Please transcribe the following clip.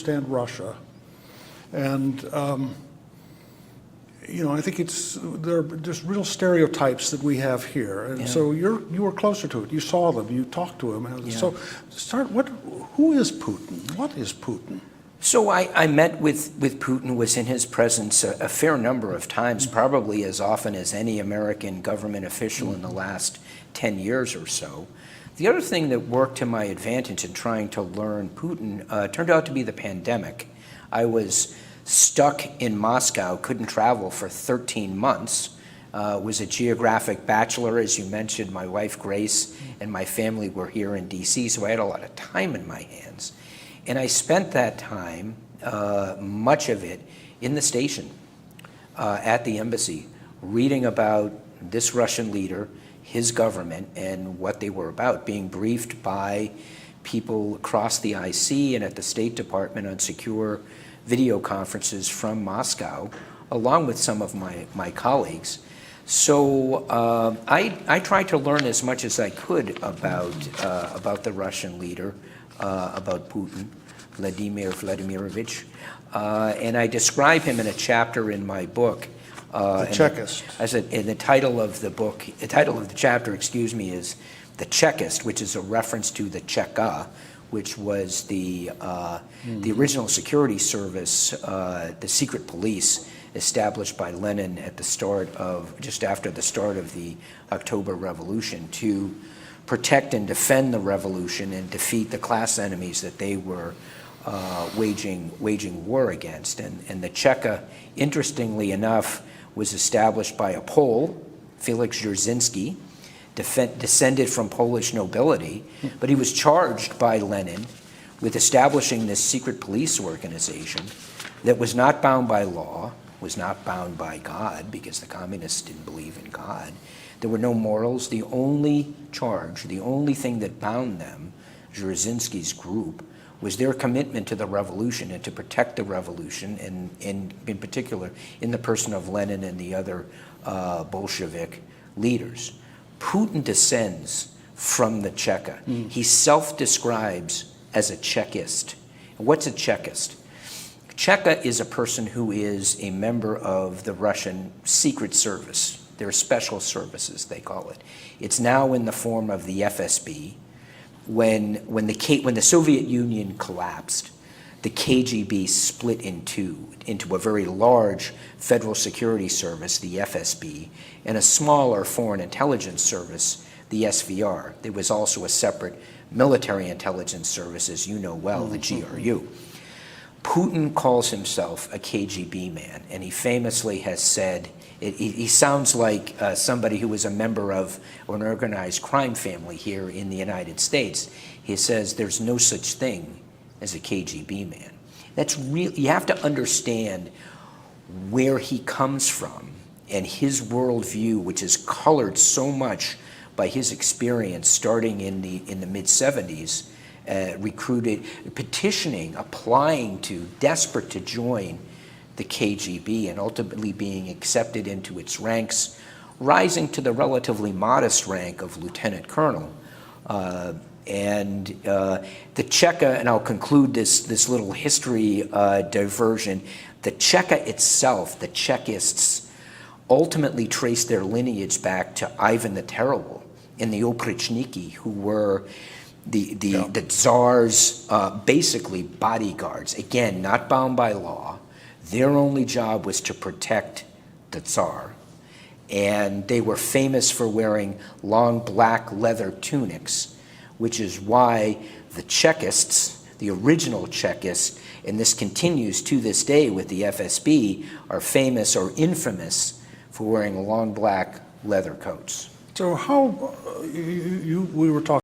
understand Russia. And, you know, I think there are just real stereotypes that we have here. And so you were closer to it. You saw them, you talked to him. So who is Putin? What is Putin? So I met with Putin, was in his presence a fair number of times, probably as often as any American government official in the last 10 years or so. The other thing that worked to my advantage in trying to learn Putin turned out to be the pandemic. I was stuck in Moscow, couldn't travel for 13 months, was a geographic bachelor, as you mentioned. My wife, Grace, and my family were here in DC, so I had a lot of time in my hands. And I spent that time, much of it, in the station at the embassy, reading about this Russian leader, his government, and what they were about, being briefed by people across the IC and at the State Department on secure video conferences from Moscow, along with some of my colleagues. So I tried to learn as much as I could about the Russian leader, about Putin, Vladimir Vladimirovich, and I describe him in a chapter in my book. The Chekist. And the title of the book, the title of the chapter, excuse me, is The Chekist, which is a reference to the Cheka, which was the original security service, the secret police established by Lenin at the start of, just after the start of the October Revolution, to protect and defend the revolution and defeat the class enemies that they were waging war against. And the Cheka, interestingly enough, was established by a Pole, Felix Dzerzhinsky, descended from Polish nobility, but he was charged by Lenin with establishing this secret police organization that was not bound by law, was not bound by God, because the communists didn't believe in God. There were no morals. The only charge, the only thing that bound them, Dzerzhinsky's group, was their commitment to the revolution and to protect the revolution, and in particular in the person of Lenin and the other Bolshevik leaders. Putin descends from the Cheka. He self-describes as a Chekist. What's a Chekist? Cheka is a person who is a member of the Russian secret service. Their special services, they call it. It's now in the form of the FSB. When the Soviet Union collapsed, the KGB split into a very large federal security service, the FSB, and a smaller foreign intelligence service, the SVR. There was also a separate military intelligence service, as you know well, the GRU. Putin calls himself a KGB man, and he famously has said, he sounds like somebody who was a member of an organized crime family here in the United States. He says there's no such thing as a KGB man. That's real. You have to understand where he comes from and his worldview, which is colored so much by his experience starting in the mid-70s, recruited, petitioning, applying to, desperate to join the KGB, and ultimately being accepted into its ranks, rising to the relatively modest rank of lieutenant colonel. The Cheka, and I'll conclude this little history diversion, the Cheka itself, the Chekists, ultimately traced their lineage back to Ivan the Terrible and the Oprichniki, who were the Tsar's basically bodyguards, again, not bound by law. Their only job was to protect the Tsar. And they were famous for wearing long black leather tunics, which is why the Chekists, the original Chekists, and this continues to this day with the FSB, are famous or infamous for wearing long black leather coats. So how, we were talking